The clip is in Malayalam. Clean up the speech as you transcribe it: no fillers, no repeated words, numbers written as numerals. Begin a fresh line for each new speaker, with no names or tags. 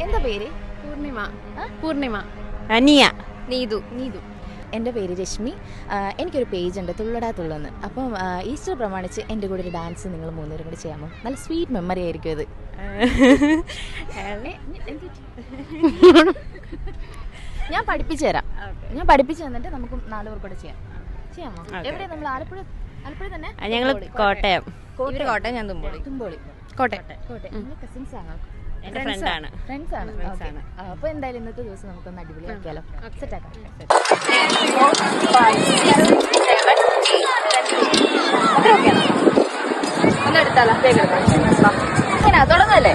എന്താ പേര്?
പൂർണിമ.
അനിയ.
നീതു.
എൻ്റെ പേര് രശ്മി. എനിക്കൊരു പേജ് ഉണ്ട്, തുള്ളടാ തുള്ളെന്ന്. അപ്പം ഈസ്റ്റർ പ്രമാണിച്ച് എൻ്റെ കൂടെ ഒരു ഡാൻസ് നിങ്ങൾ മൂന്നുപേരും കൂടി ചെയ്യാമോ? നല്ല സ്വീറ്റ് മെമ്മറി ആയിരിക്കും അത്. ഞാൻ പഠിപ്പിച്ചു തരാം. ഞാൻ പഠിപ്പിച്ചു തന്നിട്ട് നമുക്ക് 4 പേർ കൂടെ ചെയ്യാമോ? എവിടെയാണ് നമ്മൾ? ആലപ്പുഴ തന്നെ.
ഞങ്ങൾ കോട്ടയം.
കോട്ടയം, ഞാൻ
തുമ്പോളി.
കോട്ടയം.
കസിൻസ് ആണോ?
ഫ്രണ്ട്സ് ആണ്.
അപ്പോൾ എന്തായാലും ഇന്നത്തെ ദിവസം നമുക്കൊന്ന് അടിപൊളിയാക്കിയാലോ? സെറ്റാക്കാം.
ഒന്നെടുത്താലോ?
തുടങ്ങല്ലേ?